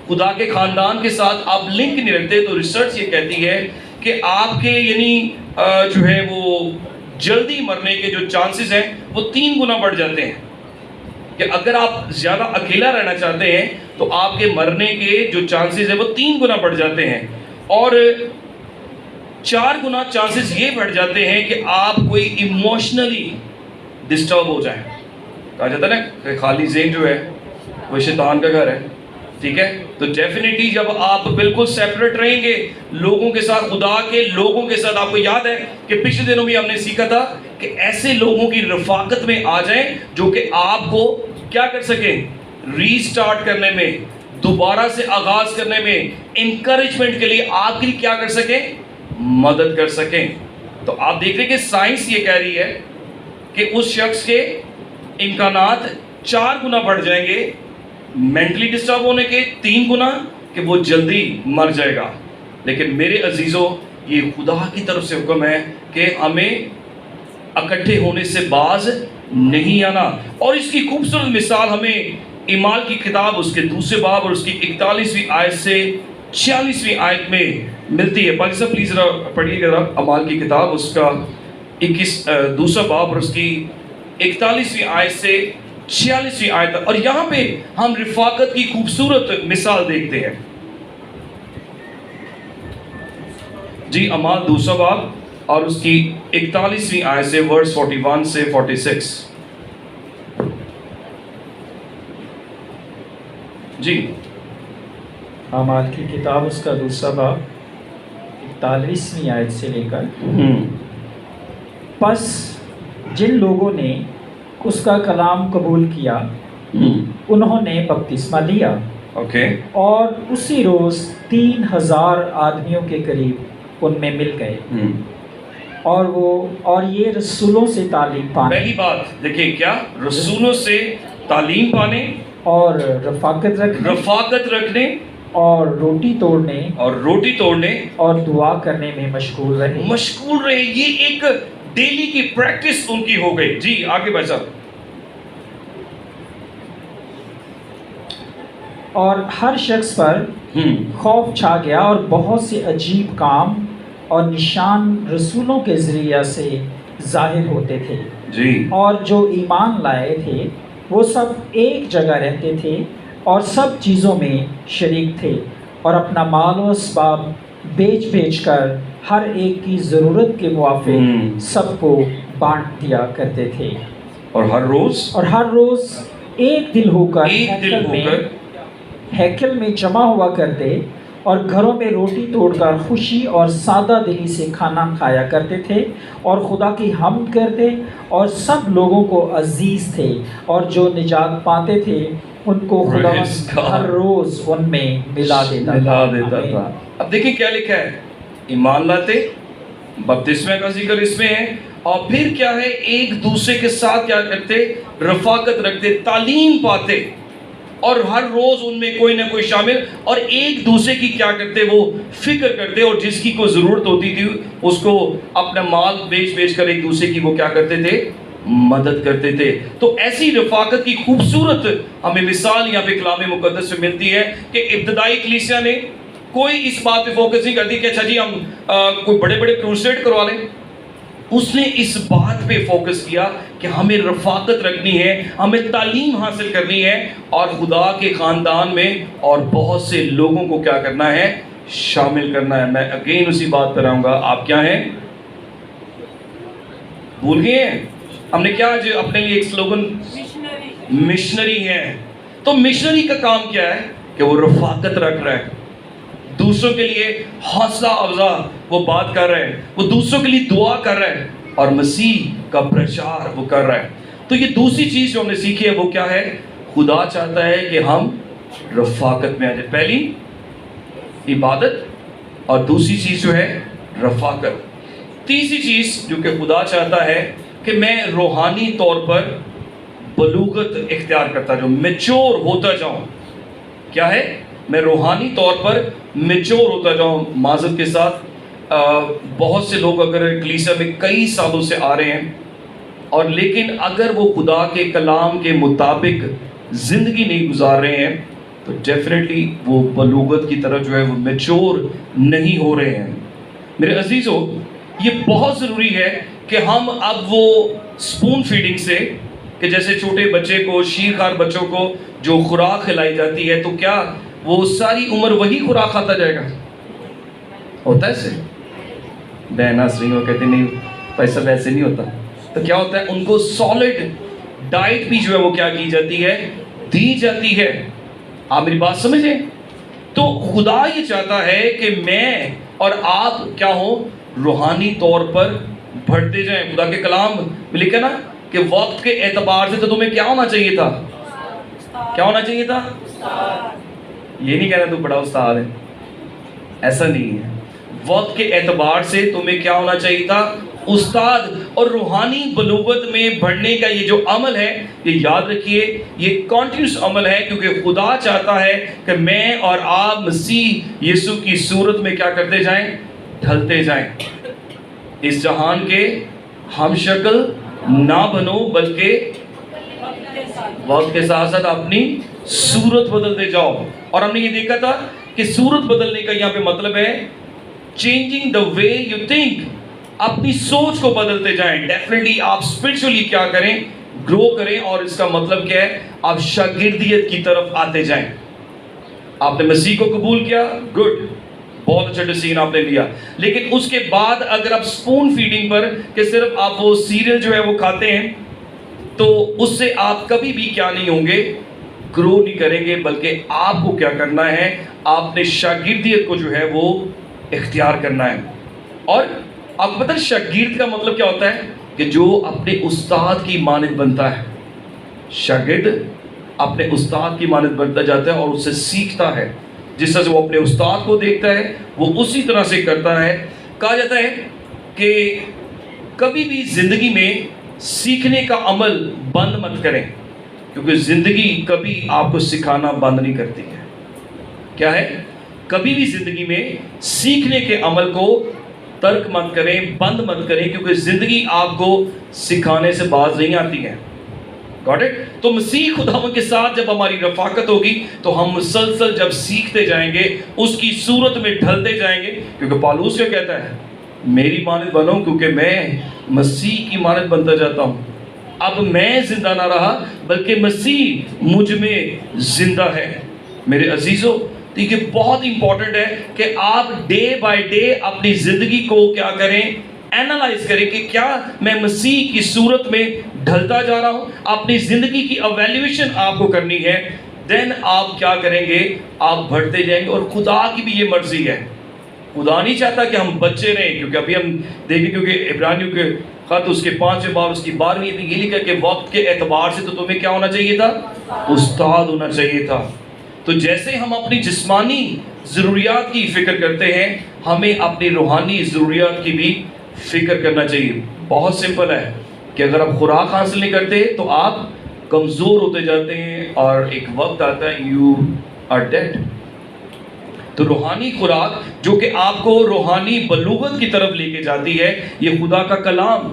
خدا کے خاندان کے ساتھ آپ لنک نہیں رکھتے تو ریسرچ یہ کہتی ہے کہ آپ کے یعنی جو ہے وہ جلدی مرنے کے جو چانسز ہیں وہ 3 گنا بڑھ جاتے ہیں. کہ اگر آپ زیادہ اکیلا رہنا چاہتے ہیں تو آپ کے مرنے کے جو چانسز ہیں وہ 3 گنا بڑھ جاتے ہیں, اور 4 گنا چانسز یہ بڑھ جاتے ہیں کہ آپ کوئی ایموشنلی ڈسٹرب ہو جائیں. کہا جاتا ہے نا کہ خالی ذہن جو ہے وہ شیطان کا گھر ہے, ٹھیک ہے. تو ڈیفینیٹلی جب آپ بالکل سیپریٹ رہیں گے لوگوں کے ساتھ, خدا کے لوگوں کے ساتھ, آپ کو یاد ہے کہ پچھلے دنوں میں ہم نے سیکھا تھا کہ ایسے لوگوں کی رفاقت میں آ جائیں جو کہ آپ کو کیا کر سکیں, ری سٹارٹ کرنے میں, دوبارہ سے آغاز کرنے میں, انکریجمنٹ کے لیے آپ کی کیا کر سکیں, مدد کر سکیں. تو آپ دیکھ رہے کہ سائنس یہ کہہ رہی ہے کہ اس شخص کے امکانات 4 گنا بڑھ جائیں گے مینٹلی ڈسٹرب ہونے کے, 3 گنا کہ وہ جلدی مر جائے گا. لیکن میرے عزیزوں, یہ خدا کی طرف سے حکم ہے کہ ہمیں اکٹھے ہونے سے باز نہیں آنا. اور اس کی خوبصورت مثال ہمیں اعمال کی کتاب اس کے 2 باب اور اس کی 41ویں آیت سے 46ویں آیت میں ملتی ہے. پاکستہ پلیز پڑھیے گا اعمال کی کتاب اس کا 2 باب اور اس کی 41ویں آیت سے 46ویں آیت, اور یہاں پہ ہم رفاقت کی خوبصورت مثال دیکھتے ہیں. جی اعمال 2 باب اور اس کی 41ویں آیت سے ورس 41 سے 46. جی اعمال کی کتاب اس کا 2 باب 41ویں آیت سے لے کر, پس جن لوگوں نے اس کا کلام قبول کیا انہوں نے بپتسمہ لیا, اور اسی روز 3000 آدمیوں کے قریب ان میں مل گئے, اور یہ رسولوں سے تعلیم پانے. پہلی بات دیکھیں کیا, رسولوں سے تعلیم پانے اور رفاقت رکھنے اور روٹی توڑنے اور دعا کرنے میں مشغول رہے. یہ ایک ڈیلی کی پریکٹس ان کی ہو گئی. جی آگے بڑھ صاحب. اور ہر شخص پر خوف چھا گیا, اور بہت سے عجیب کام اور نشان رسولوں کے ذریعہ سے ظاہر ہوتے تھے. جی اور جو ایمان لائے تھے وہ سب ایک جگہ رہتے تھے اور سب چیزوں میں شریک تھے, اور اپنا مال و اسباب بیچ کر ہر ایک کی ضرورت کے موافق سب کو بانٹ دیا کرتے تھے. اور ہر روز ایک دل ہو کر ہیکل میں جمع ہوا کرتے, اور گھروں میں روٹی توڑ کر خوشی اور سادہ دلی سے کھانا کھایا کرتے تھے, اور خدا کی حمد کرتے, اور سب لوگوں کو عزیز تھے, اور جو نجات پاتے تھے ان کو خدا ہر روز ان میں ملا دیتا تھا. اب دیکھیں کیا لکھا ہے, ایمان لاتے, بپتسمہ کا ذکر اس میں ہے, اور پھر کیا ہے, ایک دوسرے کے ساتھ کیا کرتے, رفاقت رکھتے, تعلیم پاتے, اور ہر روز ان میں کوئی نہ کوئی شامل, اور ایک دوسرے کی کیا کرتے, وہ فکر کرتے, اور جس کی کوئی ضرورت ہوتی تھی اس کو اپنا مال بیچ کر ایک دوسرے کی وہ کیا کرتے تھے, مدد کرتے تھے. تو ایسی رفاقت کی خوبصورت ہمیں مثال یہاں پہ کلام مقدس میں ملتی ہے کہ ابتدائی کلیسیا نے کوئی اس بات پہ فوکس نہیں کرتی کہ اچھا جی ہم کوئی بڑے کروسیڈ کروا لیں. اس نے اس بات پہ فوکس کیا کہ ہمیں رفاقت رکھنی ہے, ہمیں تعلیم حاصل کرنی ہے, اور خدا کے خاندان میں اور بہت سے لوگوں کو کیا کرنا ہے, شامل کرنا ہے. میں اگین اسی بات پر آؤں گا, آپ کیا ہیں, بھول گئے ہیں؟ ہم نے کیا آج اپنے لیے ایک سلوگن, مشنری ہیں. تو مشنری کا کام کیا ہے کہ وہ رفاقت رکھ رہا ہے, دوسروں کے لیے حوصلہ افزا وہ بات کر رہے ہیں, وہ دوسروں کے لیے دعا کر رہے ہیں, اور مسیح کا پرچار وہ کر رہا ہے. تو یہ دوسری چیز جو ہم نے سیکھی ہے وہ کیا ہے, خدا چاہتا ہے کہ ہم رفاقت میں آ جائیں. پہلی عبادت, اور دوسری چیز جو ہے رفاقت. تیسری چیز جو کہ خدا چاہتا ہے کہ میں روحانی طور پر بلوغت اختیار کرتا جاؤں, میچور ہوتا جاؤں. کیا ہے, میں روحانی طور پر میچور ہوتا جاؤں. معذرت کے ساتھ بہت سے لوگ اگر کلیسا میں کئی سالوں سے آ رہے ہیں اور لیکن اگر وہ خدا کے کلام کے مطابق زندگی نہیں گزار رہے ہیں تو ڈیفینیٹلی وہ بلوغت کی طرف جو ہے وہ میچور نہیں ہو رہے ہیں. میرے عزیزو، یہ بہت ضروری ہے کہ ہم اب وہ سپون فیڈنگ سے، کہ جیسے چھوٹے بچے کو، شیرخوار بچوں کو جو خوراک کھلائی جاتی ہے تو کیا وہ ساری عمر وہی خوراک کھاتا جائے گا؟ ہوتا ہے ایسے؟ بہن ہنس رہی ہو، کہتے نہیں پیسہ ویسے نہیں ہوتا. تو کیا ہوتا ہے، ان کو سالڈ ڈائٹ بھی جو ہے وہ کیا کی جاتی ہے، دی جاتی ہے. آپ میری بات سمجھیں؟ تو خدا یہ چاہتا ہے کہ میں اور آپ کیا ہوں، روحانی طور پر بڑھتے جائیں. خدا کے کلام میں لکھا نا کہ وقت کے اعتبار سے تو تمہیں کیا ہونا چاہیے تھا؟ کیا ہونا چاہیے تھا؟ یہ نہیں کہنا تو بڑا استاد ہے، ایسا نہیں ہے. وقت کے اعتبار سے تمہیں کیا ہونا چاہیے تھا؟ استاد. اور روحانی بلوغت میں بڑھنے کا یہ جو عمل ہے، یہ یاد رکھیے یہ کنٹینیوس عمل ہے، کیونکہ خدا چاہتا ہے کہ میں اور آپ مسیح یسوع کی صورت میں کیا کرتے جائیں، ڈھلتے جائیں. اس جہان کے ہم شکل نہ بنو بلکہ وقت کے ساتھ ساتھ اپنی صورت بدلتے جاؤ. اور ہم نے یہ دیکھا تھا کہ صورت بدلنے کا یہاں پہ مطلب ہے changing the way you think. اپنی سوچ کو بدلتے جائیں. ڈیفینیٹلی آپ اسپرچولی کیا کریں، گرو کریں. اور اس کا مطلب کیا ہے، آپ شاگردیت کی طرف آتے جائیں. آپ نے مسیح کو قبول کیا، گڈ، بہت اچھا ڈیسیژن آپ نے لیا. لیکن اس کے بعد اگر آپ سپون فیڈنگ پر کہ صرف آپ وہ سیریل جو ہے وہ کھاتے ہیں تو اس سے آپ کبھی بھی کیا نہیں ہوں گے، گرو نہیں کریں گے. بلکہ آپ کو کیا کرنا ہے، آپ نے شاگردیت کو جو ہے وہ اختیار کرنا ہے. اور آپ کو پتہ ہے شاگرد کا مطلب کیا ہوتا ہے، کہ جو اپنے استاد کی مانند بنتا ہے. شاگرد اپنے استاد کی مانند بنتا جاتا ہے اور اس سے سیکھتا ہے. جس طرح سے وہ اپنے استاد کو دیکھتا ہے وہ اسی طرح سے کرتا ہے. کہا جاتا ہے کہ کبھی بھی زندگی میں سیکھنے کا عمل بند مت کریں، کیونکہ زندگی کبھی آپ کو سکھانا بند نہیں کرتی ہے. کیا ہے؟ کبھی بھی زندگی میں سیکھنے کے عمل کو ترک مت کریں، بند مت کریں، کیونکہ زندگی آپ کو سکھانے سے باز نہیں آتی ہے. Got it? تو مسیح خداوند کے ساتھ جب ہماری رفاقت ہوگی تو ہم مسلسل جب سیکھتے جائیں گے، اس کی صورت میں ڈھلتے جائیں گے. کیونکہ پالوس کیا کہتا ہے، میری مانند بنو کیونکہ میں مسیح کی مانند بنتا جاتا ہوں. اب میں زندہ نہ رہا بلکہ مسیح مجھ میں زندہ ہے. میرے عزیزو، یہ بہت امپورٹنٹ ہے کہ آپ ڈے بائی ڈے اپنی زندگی کو کیا کریں، اینالائز کریں کہ کیا میں مسیح کی صورت میں ڈھلتا جا رہا ہوں. اپنی زندگی کی ایویلیویشن آپ کو کرنی ہے. دین آپ کیا کریں گے، آپ بڑھتے جائیں گے. اور خدا کی بھی یہ مرضی ہے. خدا نہیں چاہتا کہ ہم بچے رہیں، کیونکہ ابھی ہم دیکھیں کیونکہ عبرانیوں کے خط اس کے 5ویں باب اس کی 12ویں میں یہ لکھا کہ وقت کے اعتبار سے تو تمہیں کیا ہونا چاہیے تھا، استاد ہونا چاہیے تھا. تو جیسے ہم اپنی جسمانی ضروریات کی فکر کرتے ہیں، ہمیں اپنی روحانی ضروریات کی بھی فکر کرنا چاہیے. بہت سمپل ہے کہ اگر آپ خوراک حاصل نہیں کرتے تو آپ کمزور ہوتے جاتے ہیں اور ایک وقت آتا ہے یو آر ڈیڈ. تو روحانی خوراک جو کہ آپ کو روحانی بلوغت کی طرف لے کے جاتی ہے، یہ خدا کا کلام.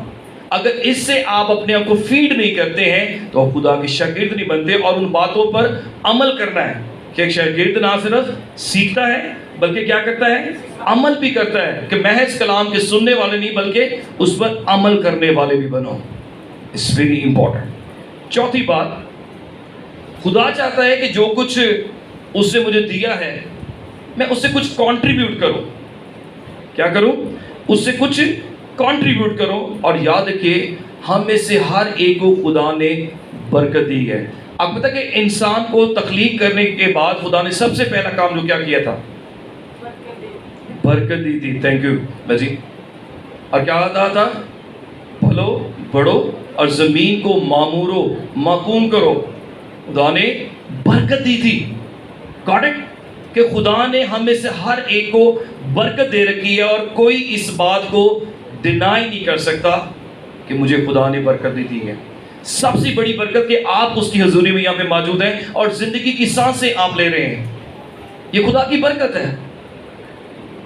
اگر اس سے آپ اپنے آپ کو فیڈ نہیں کرتے ہیں تو آپ خدا کے شاگرد نہیں بنتے. اور ان باتوں پر عمل کرنا ہے کہ ایک شاگرد نہ صرف سیکھتا ہے بلکہ کیا کرتا ہے، عمل بھی کرتا ہے. کہ محض کلام کے سننے والے نہیں بلکہ اس پر عمل کرنے والے بھی بنو. It's very important. چوتھی بات، خدا چاہتا ہے کہ جو کچھ اس نے مجھے دیا ہے میں اس سے کچھ کنٹریبیوٹ کروں. کیا کروں؟ اس سے کچھ کنٹریبیوٹ کروں. اور یاد رکھیے ہم میں سے ہر ایک کو خدا نے برکت دی ہے. آپ کو پتا کہ انسان کو تخلیق کرنے کے بعد خدا نے سب سے پہلا کام جو کیا کیا تھا، برکت دی تھی. تھینک یو بجی. اور کیا کہا تھا، پھلو بڑھو اور زمین کو معمورو محکوم کرو. خدا نے برکت دی تھی. Got it? کہ خدا نے ہم میں سے ہر ایک کو برکت دے رکھی ہے اور کوئی اس بات کو ڈینائی نہیں کر سکتا کہ مجھے خدا نے برکت دی ہے. سب سے بڑی برکت کہ آپ اس کی حضوری میں یہاں پہ موجود ہیں اور زندگی کی سانسیں آپ لے رہے ہیں. یہ خدا کی برکت ہے.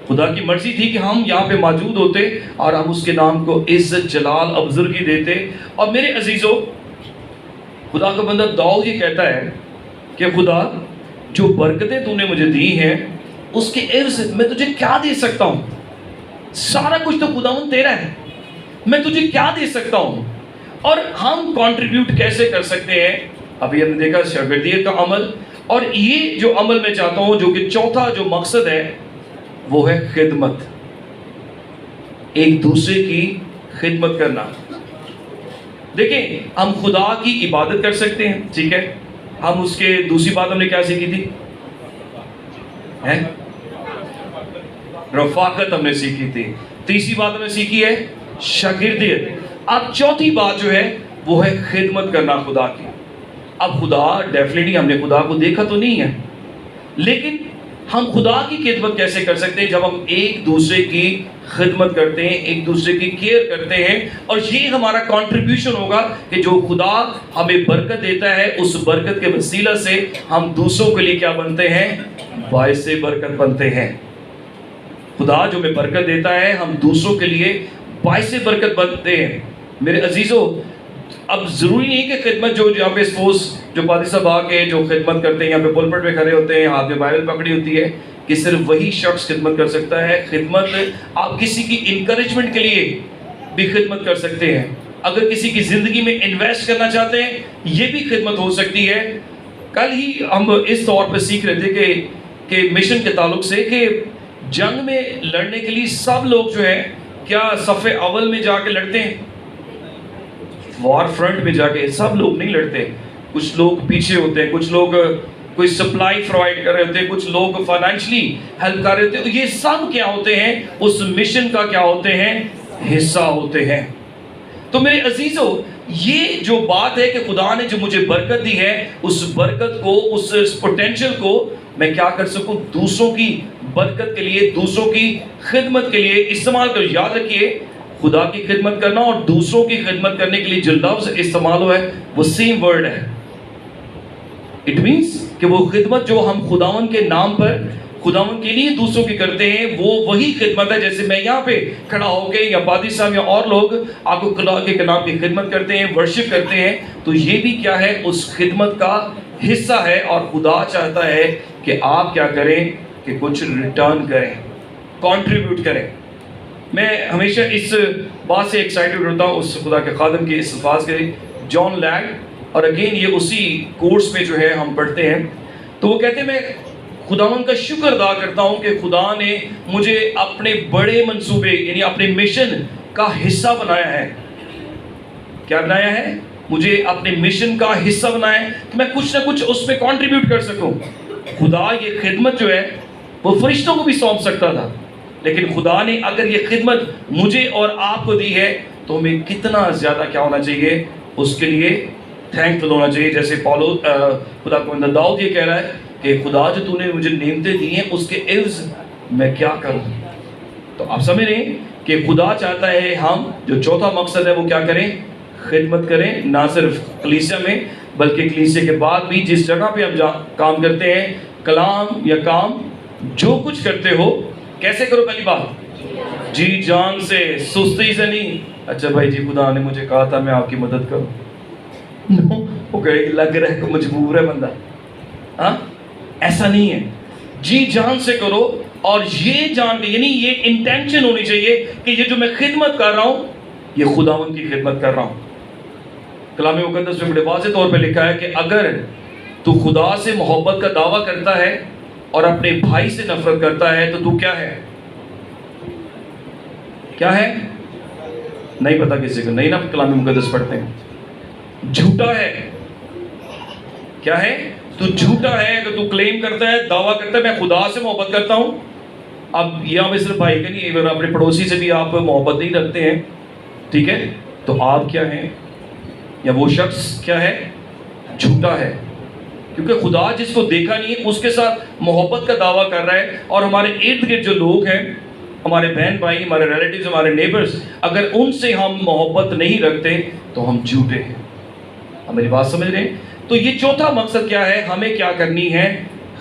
خدا کی مرضی تھی کہ ہم یہاں پہ موجود ہوتے اور ہم اس کے نام کو عزت جلال افضلگی دیتے. اور میرے عزیزو، خدا کا بندہ داؤد یہ کہتا ہے کہ خدا جو برکتیں تو نے مجھے دی ہیں اس کے عوض میں تجھے کیا دے سکتا ہوں؟ سارا کچھ تو خداوند تیرا ہے، میں تجھے کیا دے سکتا ہوں؟ اور ہم کنٹریبیوٹ کیسے کر سکتے ہیں؟ ابھی ہم نے دیکھا شاگردیت کا عمل، اور یہ جو عمل میں چاہتا ہوں جو کہ چوتھا جو مقصد ہے وہ ہے خدمت. ایک دوسرے کی خدمت کرنا. دیکھیں ہم خدا کی عبادت کر سکتے ہیں، ٹھیک ہے، ہم اس کے دوسری بات ہم نے کیا سیکھی تھی؟ رفاقت ہم نے سیکھی تھی. تیسری بات ہم نے سیکھی ہے شاگردیت. اب چوتھی بات جو ہے وہ ہے خدمت کرنا خدا کی. اب خدا ڈیفینیٹلی ہم نے خدا کو دیکھا تو نہیں ہے، لیکن ہم خدا کی خدمت کیسے کر سکتے ہیں؟ جب ہم ایک دوسرے کی خدمت کرتے ہیں، ایک دوسرے کی کیئر کرتے ہیں، اور یہ ہمارا کنٹریبیوشن ہوگا کہ جو خدا ہمیں برکت دیتا ہے اس برکت کے وسیلہ سے ہم دوسروں کے لیے کیا بنتے ہیں؟ باعث برکت بنتے ہیں. خدا جو ہمیں برکت دیتا ہے ہم دوسروں کے لیے باعث برکت بنتے ہیں. میرے عزیزو، اب ضروری نہیں کہ خدمت جو یہاں پہ سپوز جو پادری صاحب آ کے جو خدمت کرتے ہیں، یہاں پہ پلپٹ پہ کھڑے ہوتے ہیں، ہاتھ میں بائبل پکڑی ہوتی ہے، کہ صرف وہی شخص خدمت کر سکتا ہے. خدمت آپ کسی کی انکریجمنٹ کے لیے بھی خدمت کر سکتے ہیں. اگر کسی کی زندگی میں انویسٹ کرنا چاہتے ہیں یہ بھی خدمت ہو سکتی ہے. کل ہی ہم اس طور پہ سیکھ رہے تھے کہ مشن کے تعلق سے کہ جنگ میں لڑنے کے لیے سب لوگ جو ہے کیا صف اول میں جا کے لڑتے ہیں؟ وار فرنٹ میں جا کے سب لوگ نہیں لڑتے. کچھ لوگ پیچھے ہوتے ہیں، کچھ لوگ کوئی سپلائی پرووائڈ کر رہے ہوتے ہیں، کچھ لوگ فائنینشلی ہیلپ کر رہے ہوتے ہیں. یہ سب کیا ہوتے ہیں؟ اس مشن کا کیا ہوتے ہیں؟ حصہ ہوتے ہیں. تو میرے عزیزو، یہ جو بات ہے کہ خدا نے جو مجھے برکت دی ہے اس برکت کو، اس پوٹینشل کو میں کیا کر سکوں؟ دوسروں کی برکت کے لیے، دوسروں کی خدمت کے لیے استعمال کروں. یاد رکھیے خدا کی خدمت کرنا اور دوسروں کی خدمت کرنے کے لیے جو لفظ استعمال ہوا ہے وہ سیم ورڈ ہے. اٹ مینس کہ وہ خدمت جو ہم خداوند کے نام پر خداوند کے لیے دوسروں کی کرتے ہیں وہ وہی خدمت ہے. جیسے میں یہاں پہ کھڑا ہو کے یا پادری صاحب یا اور لوگ آپ کو خدا کے نام کی خدمت کرتے ہیں، ورشپ کرتے ہیں، تو یہ بھی کیا ہے؟ اس خدمت کا حصہ ہے. اور خدا چاہتا ہے کہ آپ کیا کریں؟ کہ کچھ ریٹرن کریں، کنٹریبیوٹ کریں. میں ہمیشہ اس بات سے ایکسائٹڈ ہوتا ہوں اس خدا کے خادم کے اس الفاظ کے، جان لیگ، اور اگین یہ اسی کورس میں جو ہے ہم پڑھتے ہیں. تو وہ کہتے ہیں میں خداوند کا شکر ادا کرتا ہوں کہ خدا نے مجھے اپنے بڑے منصوبے یعنی اپنے مشن کا حصہ بنایا ہے. کیا بنایا ہے؟ مجھے اپنے مشن کا حصہ بنایا ہے کہ میں کچھ نہ کچھ اس پہ کنٹریبیوٹ کر سکوں. خدا یہ خدمت جو ہے وہ فرشتوں کو بھی سونپ سکتا تھا، لیکن خدا نے اگر یہ خدمت مجھے اور آپ کو دی ہے تو ہمیں کتنا زیادہ کیا ہونا چاہیے؟ اس کے لیے تھینک فل ہونا چاہیے. جیسے خدا کو بندہ داؤد یہ کہہ رہا ہے کہ خدا جو تو نے مجھے نعمتیں دی ہیں اس کے عوض میں کیا کروں. تو آپ سمجھ رہے ہیں کہ خدا چاہتا ہے ہم جو چوتھا مقصد ہے وہ کیا کریں؟ خدمت کریں. نہ صرف کلیسیا میں بلکہ کلیسیا کے بعد بھی جس جگہ پہ ہم کام کرتے ہیں، کلام یا کام جو کچھ کرتے ہو کیسے کرو؟ پہلی بات جی جان سے، سستی سے نہیں. اچھا بھائی جی خدا نے مجھے کہا تھا میں آپ کی مدد کروں، وہ کہے کہ لگ رہا ہے کہ مجبور ہے بندہ. ہاں ایسا نہیں ہے، جی جان سے کرو. اور یہ جان کے یعنی یہ انٹینشن ہونی چاہیے کہ یہ جو میں خدمت کر رہا ہوں یہ خداوند کی خدمت کر رہا ہوں. کلام مقدس میں بڑے واضح طور پہ لکھا ہے کہ اگر تو خدا سے محبت کا دعویٰ کرتا ہے اور اپنے بھائی سے نفرت کرتا ہے تو کیا ہے؟ کیا ہے؟ نہیں پتا کسی کو، نہیں نا کلام مقدس پڑھتے ہیں. جھوٹا ہے. کیا ہے؟ تو جھوٹا ہے. اگر تو کلیم کرتا ہے، دعویٰ کرتا ہے میں خدا سے محبت کرتا ہوں. اب یہاں پہ صرف بھائی کا نہیں، اگر اپنے پڑوسی سے بھی آپ محبت نہیں رکھتے ہیں، ٹھیک ہے، تو آپ کیا ہیں؟ یا وہ شخص کیا ہے؟ جھوٹا ہے. کیونکہ خدا جس کو دیکھا نہیں اس کے ساتھ محبت کا دعویٰ کر رہا ہے. اور ہمارے ارد گرد جو لوگ ہیں، ہمارے بہن بھائی، ہمارے ریلیٹیوز، ہمارے نیبرز، اگر ان سے ہم محبت نہیں رکھتے تو ہم جھوٹے ہیں. ہم میری بات سمجھ رہے ہیں؟ تو یہ چوتھا مقصد کیا ہے؟ ہمیں کیا کرنی ہے؟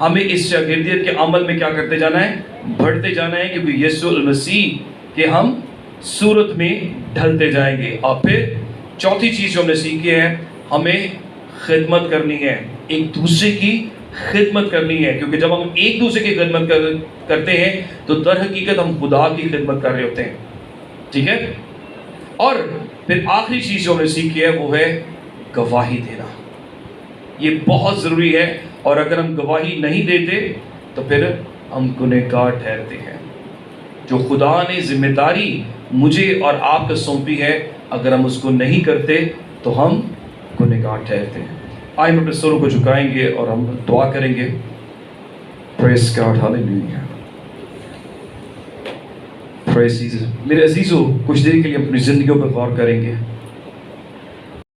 ہمیں اس شاگردیت کے عمل میں کیا کرتے جانا ہے؟ بڑھتے جانا ہے، کیونکہ یسوع المسیح کے ہم صورت میں ڈھلتے جائیں گے۔ اور پھر چوتھی چیز جو ہم نے سیکھی ہے، ہمیں خدمت کرنی ہے، ایک دوسرے کی خدمت کرنی ہے، کیونکہ جب ہم ایک دوسرے کی خدمت کرتے ہیں تو در حقیقت ہم خدا کی خدمت کر رہے ہوتے ہیں، ٹھیک ہے؟ اور پھر آخری چیز جو ہم نے سیکھی ہے وہ ہے گواہی دینا۔ یہ بہت ضروری ہے، اور اگر ہم گواہی نہیں دیتے تو پھر ہم گنہگار ٹھہرتے ہیں۔ جو خدا نے ذمہ داری مجھے اور آپ کو سونپی ہے، اگر ہم اس کو نہیں کرتے تو ہم گنہگار ٹھہرتے ہیں۔ آئے ہم اپنے سروں کو جھکائیں گے اور ہم دعا کریں گے۔ پریز گاڈ، ہاللیلویا، پریز جیسس۔ میرے عزیزو، کچھ دیر کے لیے اپنی زندگیوں پر غور کریں گے۔